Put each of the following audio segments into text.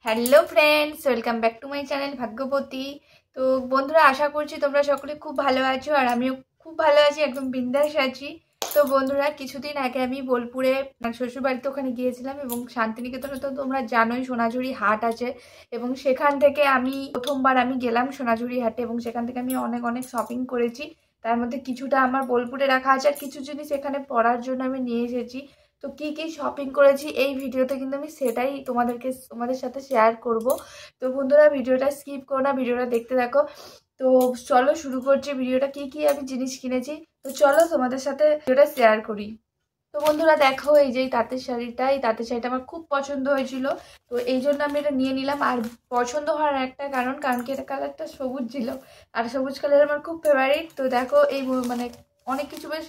Hello friends, welcome back to my channel Bhagyabati. তো বন্ধুরা, আশা করছি তোমরা সকলে খুব ভালো আছো আর আমিও খুব ভালো আছি, একদম বিন্দাস আছি। তো বন্ধুরা, কিছুদিন আগে আমি বোলপুরে শ্বশুরবাড়িতে ওখানে গিয়েছিলাম এবং শান্তিনিকেতনে তো তোমরা জানোই সোনাঝুরি হাট আছে এবং সেখান থেকে আমি প্রথমবার গেলাম সোনাঝুরি হাটে এবং সেখান থেকে আমি অনেক অনেক শপিং করেছি। তার মধ্যে কিছুটা আমার বোলপুরে রাখা আছে আর কিছু জিনিস এখানে পরার জন্য আমি নিয়ে এসেছি। তো কি কি শপিং করেছি এই ভিডিওতে কিন্তু আমি সেটাই তোমাদের সাথে শেয়ার করব। তো বন্ধুরা, ভিডিওটা স্কিপ করো না, ভিডিওটা দেখতে থাকো। তো চলো শুরু করছি ভিডিওটা। কি কি আমি জিনিস কিনেছি তো চলো তোমাদের সাথে ভিডিওটা শেয়ার করি। তো বন্ধুরা দেখো, এই যে এই তাঁতের শাড়িটা আমার খুব পছন্দ হয়েছিল। তো এই জন্য আমি এটা নিয়ে নিলাম। আর পছন্দ হওয়ার একটা কারণ কি এটা কালারটা সবুজ ছিল আর সবুজ কালার আমার খুব ফেভারিট। তো দেখো এই মানে অনেক কিছু বেশ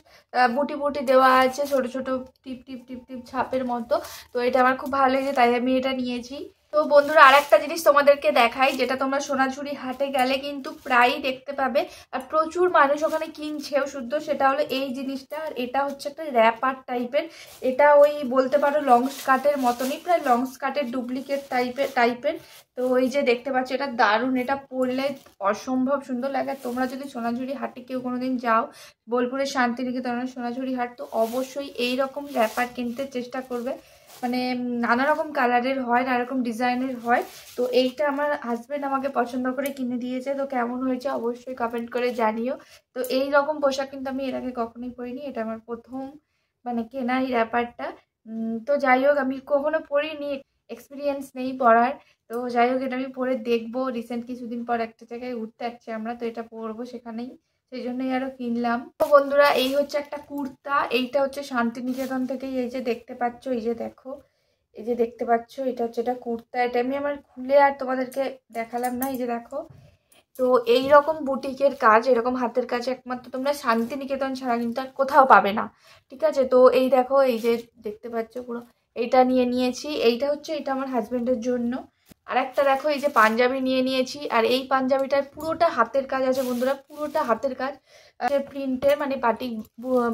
বুটি বুটি দেওয়া আছে, ছোট ছোট টিপ টিপ টিপ টিপ ছাপের মতো। তো এটা আমার খুব ভালো লেগেছে, তাই আমি এটা নিয়েছি। তো বন্ধুরা, আর একটা জিনিস তোমাদেরকে দেখাই, যেটা তোমরা সোনাঝুরি হাটে গেলে কিন্তু প্রায়ই দেখতে পাবে আর প্রচুর মানুষ ওখানে কিনছেও শুদ্ধ, সেটা হলো এই জিনিসটা। আর এটা হচ্ছে একটা র্যাপার টাইপের। এটা ওই বলতে পারো লং স্কার্টের মতনই, প্রায় লং স্কার্টের ডুপ্লিকেট টাইপের। তো এই যে দেখতে পাচ্ছ, এটা দারুণ, এটা পরলে অসম্ভব সুন্দর লাগে। তোমরা যদি সোনাঝুরি হাটে কেউ কোনোদিন যাও, বোলপুরের শান্তিনিকেতনের সোনাঝুরি হাট, তো অবশ্যই এইরকম র্যাপার কিনতে চেষ্টা করবে। মানে নানা রকম কালারের হয়, নানা রকম ডিজাইনের হয়। তো এইটা আমার হাজব্যান্ড আমাকে পছন্দ করে কিনে দিয়েছে। তো কেমন হয়েছে অবশ্যই কমেন্ট করে জানিও। তো এই রকম পোশাক কিন্তু আমি এর আগে কখনোই পরিনি, এটা আমার প্রথম কেনা এই র্যাপারটা। তো যাই হোক, আমি কখনো পরিনি, এক্সপিরিয়েন্স নেই পরার। তো যাই হোক, এটা আমি পরে দেখবো। রিসেন্ট কিছুদিন পর একটা জায়গায় ঘুরতে যাচ্ছি আমরা, তো এটা পরবো সেখানেই, সেই জন্যই আরো কিনলাম। তো বন্ধুরা, এই হচ্ছে একটা কুর্তা। এইটা হচ্ছে শান্তিনিকেতন থেকেই, এই যে দেখতে পাচ্ছ, এই যে দেখো, এই যে দেখতে পাচ্ছ, এটা হচ্ছে এটা কুর্তা। এটা আমি আমার খুলে আর তোমাদেরকে দেখালাম না। এই যে দেখো, তো এই রকম বুটিকের কাজ, এরকম হাতের কাজ একমাত্র তোমরা শান্তিনিকেতন ছাড়া কিন্তু আর কোথাও পাবে না, ঠিক আছে? তো এই দেখো, এই যে দেখতে পাচ্ছ পুরো, এইটা নিয়েছি। এটা আমার হাজবেন্ডের জন্য। আর একটা দেখো, এই যে পাঞ্জাবি নিয়েছি। আর এই পাঞ্জাবিটার পুরোটা হাতের কাজ আছে বন্ধুরা, পুরোটা হাতের কাজ, প্রিন্টের, মানে বাটিক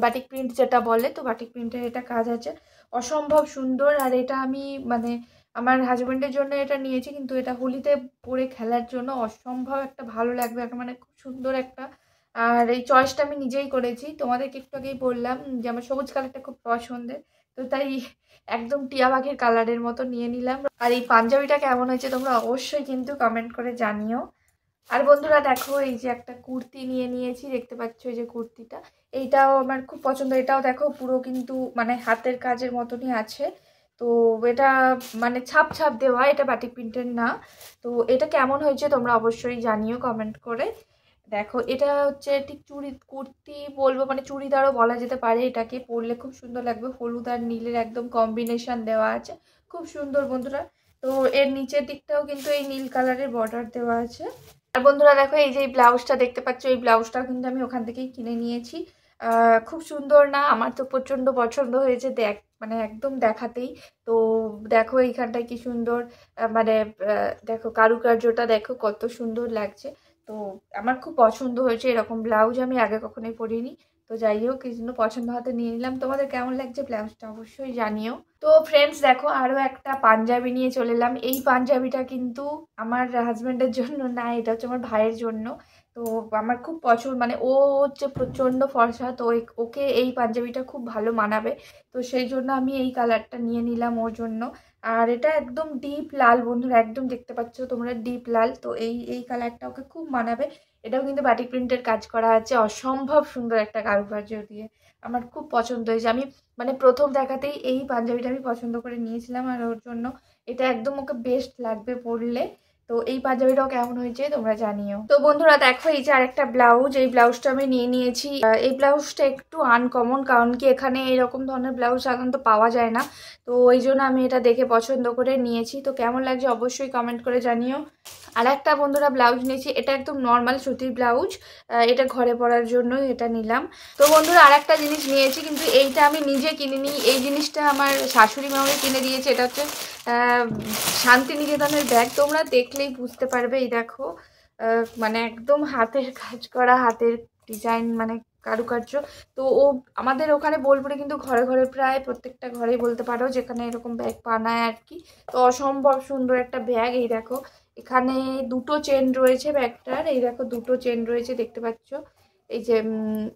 বাটিক প্রিন্ট যেটা বলে, তো বাটিক প্রিন্টের এটা কাজ আছে, অসম্ভব সুন্দর। আর এটা আমি আমার হাজবেন্ডের জন্য এটা নিয়েছি, কিন্তু এটা হোলিতে পরে খেলার জন্য অসম্ভব একটা ভালো লাগবে, একটা খুব সুন্দর একটা। আর এই চয়েসটা আমি নিজেই করেছি, তোমাদেরকে একটু আগেই বললাম যে আমার সবুজ কালারটা খুব পছন্দের। তো তাই একদম টিয়া পাখির কালারের মতো নিয়ে নিলাম। আর এই পাঞ্জাবিটা কেমন হয়েছে তোমরা অবশ্যই কিন্তু কমেন্ট করে জানিও। আর বন্ধুরা দেখো, এই যে একটা কুর্তি নিয়েছি, দেখতে পাচ্ছ এই যে কুর্তিটা, এইটাও আমার খুব পছন্দ। এটাও দেখো পুরো কিন্তু হাতের কাজের মতনই আছে। তো এটা ছাপ ছাপ দেওয়া, এটা বাটিক প্রিন্টের না। তো এটা কেমন হয়েছে তোমরা অবশ্যই জানিও কমেন্ট করে। দেখো, এটা হচ্ছে ঠিক কুর্তি বলবো, চুড়িদারও বলা যেতে পারে। এটাকে পরলে খুব সুন্দর লাগবে, হলুদ আর নীলের একদম কম্বিনেশন দেওয়া আছে, খুব সুন্দর বন্ধুরা। তো এর নিচের দিকটাও কিন্তু এই নীল কালারের বর্ডার দেওয়া আছে। আর বন্ধুরা দেখো, এই যে ব্লাউজটা দেখতে পাচ্ছ, এই ব্লাউজটাও কিন্তু আমি ওখান থেকেই কিনে নিয়েছি। খুব সুন্দর না? আমার তো প্রচন্ড পছন্দ হয়েছে, একদম দেখাতেই। তো দেখো এইখানটায় কি সুন্দর, দেখো কারুকার্যটা দেখো কত সুন্দর লাগছে। তো আমার খুব পছন্দ হয়েছে, এরকম ব্লাউজ আমি আগে কখনোই পরিনি। তো যাই হোক, এই জন্য পছন্দ হতে নিয়ে নিলাম। তোমাদের কেমন লাগছে ব্লাউজটা অবশ্যই জানিও। তো ফ্রেন্ডস দেখো, আরও একটা পাঞ্জাবি নিয়ে চলে এলাম। এই পাঞ্জাবিটা কিন্তু আমার হাজব্যান্ডের জন্য না, এটা হচ্ছে আমার ভাইয়ের জন্য। তো আমার খুব পছন্দ, ও হচ্ছে প্রচণ্ড ফর্সা, তো ওকে এই পাঞ্জাবিটা খুব ভালো মানাবে। তো সেই জন্য আমি এই কালারটা নিয়ে নিলাম ওর জন্য। আর এটা একদম ডিপ লাল বন্ধুরা, একদম দেখতে পাচ্ছ তোমরা ডিপ লাল। তো এই কালারটা ওকে খুব মানাবে। এটাও কিন্তু বাটিক প্রিন্টের কাজ করা আছে, অসম্ভব সুন্দর একটা কারুকার্য দিয়ে। আমার খুব পছন্দ হয়েছে। আমি প্রথম দেখাতেই এই পাঞ্জাবিটা আমি পছন্দ করে নিয়েছিলাম, আর ওর জন্য এটা একদম ওকে বেস্ট লাগবে পরলে। তো এই পাঞ্জাবিটাও কেমন হয়েছে তোমরা জানিও। তো বন্ধুরা দেখো, এই যে আরেকটা ব্লাউজ, এই ব্লাউজটা আমি নিয়েছি। এই ব্লাউজটা একটু আনকমন, কারণ কি এখানে এরকম ধরনের ব্লাউজ সাধারণত পাওয়া যায় না। তো ওই জন্য আমি এটা দেখে পছন্দ করে নিয়েছি। তো কেমন লাগছে অবশ্যই কমেন্ট করে জানিও। আর একটা বন্ধুরা ব্লাউজ নিয়েছি, এটা একদম নর্মাল সুতির ব্লাউজ, এটা ঘরে পরার জন্য এটা নিলাম। তো বন্ধুরা, আর একটা জিনিস নিয়েছি, কিন্তু এইটা আমি নিজে কিনিনি, এই জিনিসটা আমার শাশুড়ি মা আমাকে কিনে দিয়েছে। এটা হচ্ছে শান্তিনিকেতনের ব্যাগ, তোমরা দেখলেই বুঝতে পারবে। এই দেখো, একদম হাতের কাজ করা, হাতের ডিজাইন, কারুকার্য। তো ও আমাদের ওখানে বোলপুরে কিন্তু ঘরে ঘরে প্রায় প্রত্যেকটা ঘরেই বলতে পারো যেখানে এরকম ব্যাগ বানায় আর কি। তো অসম্ভব সুন্দর একটা ব্যাগ। এই দেখো এখানে দুটো চেন রয়েছে ব্যাগটার, এই দেখো দুটো চেন রয়েছে দেখতে পাচ্ছ। এই যে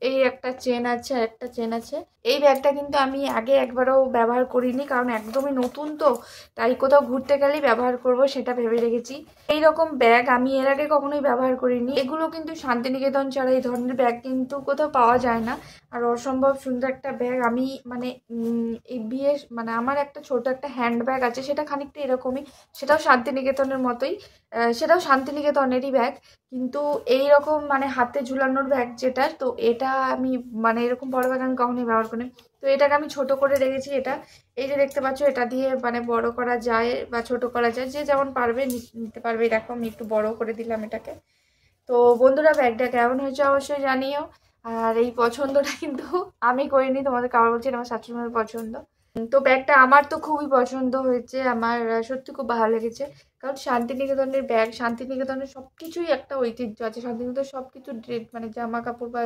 এই একটা চেন আছে আর একটা চেন আছে। এই ব্যাগটা কিন্তু আমি আগে একবারও ব্যবহার করিনি, কারণ একদমই নতুন, তো তাই কোথাও ঘুরতে গেলেই ব্যবহার করব সেটা ভেবে রেখেছি। এই রকম ব্যাগ আমি এর আগে কখনোই ব্যবহার করিনি। এগুলো কিন্তু শান্তিনিকেতন ছাড়া এই ধরনের ব্যাগ কিন্তু কোথাও পাওয়া যায় না। আর অসম্ভব সুন্দর একটা ব্যাগ। আমি মানে এই বিয়ে মানে আমার একটা ছোট একটা হ্যান্ড ব্যাগ আছে, সেটা খানিকটা এরকমই, সেটাও শান্তিনিকেতনের মতোই, সেটাও শান্তিনিকেতনেরই ব্যাগ। কিন্তু এই রকম মানে হাতে ঝুলানোর ব্যাগ যেটা, তো এটা আমি মানে এরকম বড় ব্যাগ আমি কখনোই ব্যবহার করি। তো এটাকে আমি ছোট করে রেখেছি। এটা এই যে দেখতে পাচ্ছ, এটা দিয়ে মানে বড় করা যায় বা ছোট করা যায়, যে যেমন পারবে নিতে পারবে। দেখো আমি একটু বড় করে দিলাম এটাকে। তো বন্ধুরা ব্যাগটা কেমন হয়েছে অবশ্যই জানিও। আর এই পছন্দটা কিন্তু আমি করিনি, তোমাদের কারোর বলছি আমার শাশুড়িমার পছন্দ। তো ব্যাগটা আমার তো খুবই পছন্দ হয়েছে, আমার সত্যি খুব ভালো লেগেছে। কারণ শান্তিনিকেতনের ব্যাগ, শান্তিনিকেতনের সব কিছুই একটা ঐতিহ্য আছে। শান্তিনিকেতনের সব কিছু মানে জামা কাপড় বা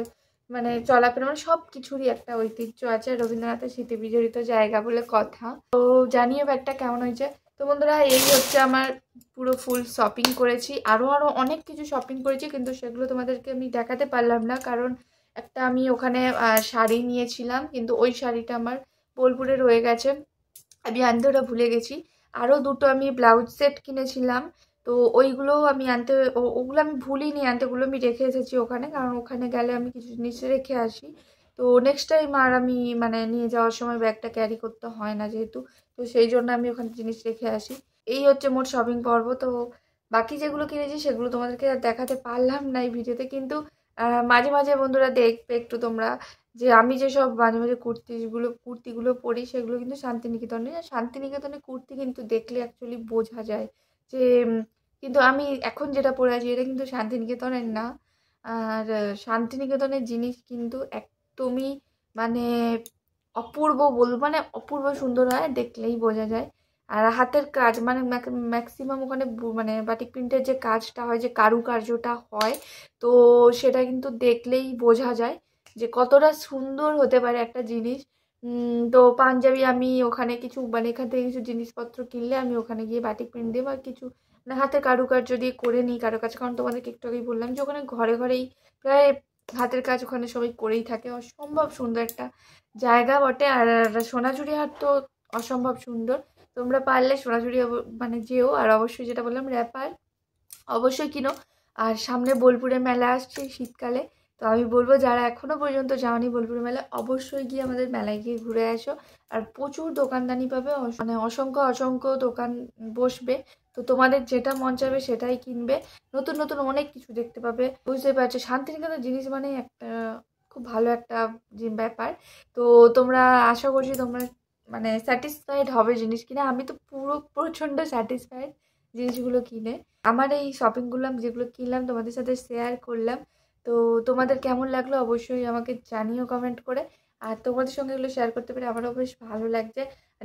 মানে চলাফেরা মানে সব কিছুরই একটা ঐতিহ্য আছে। রবীন্দ্রনাথের স্মৃতি বিজড়িত জায়গা বলে কথা। তো জানিও ব্যাগটা কেমন হয়েছে। তো বন্ধুরা এই হচ্ছে আমার পুরো ফুল শপিং করেছি। আরও অনেক কিছু শপিং করেছি, কিন্তু সেগুলো তোমাদেরকে আমি দেখাতে পারলাম না, কারণ একটা আমি ওখানে শাড়ি নিয়েছিলাম, কিন্তু ওই শাড়িটা আমার বোলপুরে রয়ে গেছে, আমি আনতে ওটা ভুলে গেছি। আরও দুটো আমি ব্লাউজ সেট কিনেছিলাম, তো ওইগুলো আমি আনতে ওগুলো আমি ভুলিনি আনতে, ওগুলো আমি রেখে এসেছি ওখানে, কারণ ওখানে গেলে আমি কিছু জিনিস রেখে আসি। তো নেক্সট টাইম আর আমি মানে নিয়ে যাওয়ার সময় ব্যাগটা ক্যারি করতে হয় না যেহেতু, তো সেই জন্য আমি ওখানে জিনিস রেখে আসি। এই হচ্ছে মোট শপিং পর্ব। তো বাকি যেগুলো কিনেছি সেগুলো তোমাদেরকে আর দেখাতে পারলাম না এই ভিডিওতে, কিন্তু মাঝে মাঝে বন্ধুরা দেখবে একটু তোমরা, যে আমি যেসব মাঝে মাঝে কুর্তিগুলো পরি সেগুলো কিন্তু শান্তিনিকেতনে। আর শান্তিনিকেতনে কুর্তি কিন্তু দেখলে অ্যাকচুয়ালি বোঝা যায় যে কিন্তু আমি এখন যেটা পরে আছি এটা কিন্তু শান্তিনিকেতনের না। আর শান্তিনিকেতনের জিনিস কিন্তু একদমই মানে অপূর্ব বলবো, মানে অপূর্ব সুন্দর হয়, দেখলেই বোঝা যায়। আর হাতের কাজ মানে ম্যাক্সিমাম ওখানে মানে বাটিক প্রিন্টের যে কাজটা হয়, যে কারুকার্যটা হয়, তো সেটা কিন্তু দেখলেই বোঝা যায় যে কতটা সুন্দর হতে পারে একটা জিনিস। তো পাঞ্জাবি আমি ওখানে কিছু মানে এখান থেকে কিছু জিনিসপত্র কিনলে আমি ওখানে গিয়ে বাটিক প্রিন্ট দিয়ে বা কিছু মানে হাতের কারুকার্য দিয়ে করে নিই কারুকাজ। কারণ তোমাদেরকে একটু আগেই বললাম যে ওখানে ঘরে ঘরেই প্রায় হাতের কাজ ওখানে সবাই করেই থাকে। অসম্ভব সুন্দর একটা জায়গা বটে। আর সোনাঝুরি হাট তো অসম্ভব সুন্দর। তোমরা পারলে সোনাঝুরি মানে যেও। আর অবশ্যই যেটা বললাম র্যাপার অবশ্যই কিনো। আর সামনে বোলপুরে মেলা আসছে শীতকালে, তো আমি বলবো যারা এখনো পর্যন্ত যাওনি বোলপুরে মেলা, অবশ্যই গিয়ে আমাদের মেলায় গিয়ে ঘুরে আসো। আর প্রচুর দোকানদানি পাবে, মানে অসংখ্য অসংখ্য দোকান বসবে। তো তোমাদের যেটা মন চাইবে সেটাই কিনবে। নতুন নতুন অনেক কিছু দেখতে পাবে। বুঝতে পারছো শান্তিনিকেতন জিনিস মানে একটা খুব ভালো একটা ব্যাপার। তো তোমরা আশা করছি তোমরা মানে স্যাটিসফাইড হবে জিনিস কিনে। আমি তো পুরো প্রচণ্ড স্যাটিসফাইড জিনিসগুলো কিনে। আমার এই শপিংগুলো আমি যেগুলো কিনলাম তোমাদের সাথে শেয়ার করলাম। তো তোমাদের কেমন লাগলো অবশ্যই আমাকে জানিও কমেন্ট করে। আর তোমাদের সঙ্গে এগুলো শেয়ার করতে পেরে আমারও বেশ ভালো লাগছে।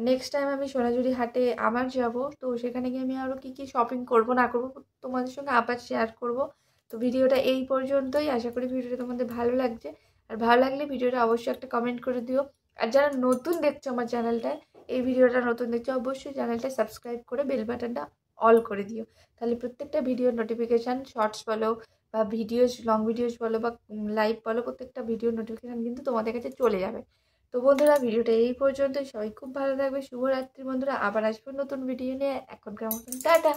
নেক্সট টাইম আমি সোনাঝুরি হাটে আবার যাব, তো সেখানে গিয়ে আমি আরও কী কী শপিং করব না করব তোমাদের সঙ্গে আবার শেয়ার করব। তো ভিডিওটা এই পর্যন্তই। আশা করি ভিডিওটা তোমাদের ভালো লাগছে। আর ভালো লাগলে ভিডিওটা অবশ্যই একটা কমেন্ট করে দিও। আর যারা নতুন দেখছো আমার চ্যানেলটায়, এই ভিডিওটা নতুন দেখছো, অবশ্যই চ্যানেলটা সাবস্ক্রাইব করে বেল বাটনটা অল করে দিও। তাহলে প্রত্যেকটা ভিডিওর নোটিফিকেশান, শর্টস বলো বা ভিডিওস লং ভিডিওস বলো বা লাইভ বলো, প্রত্যেকটা ভিডিওর নোটিফিকেশান কিন্তু তোমাদের কাছে চলে যাবে। তো বন্ধুরা ভিডিওটা এই পর্যন্তই। সবাই খুব ভালো থাকবে। শুভরাত্রি বন্ধুরা, আবার আসবো নতুন ভিডিও নিয়ে। এখনকার মতন টাটা।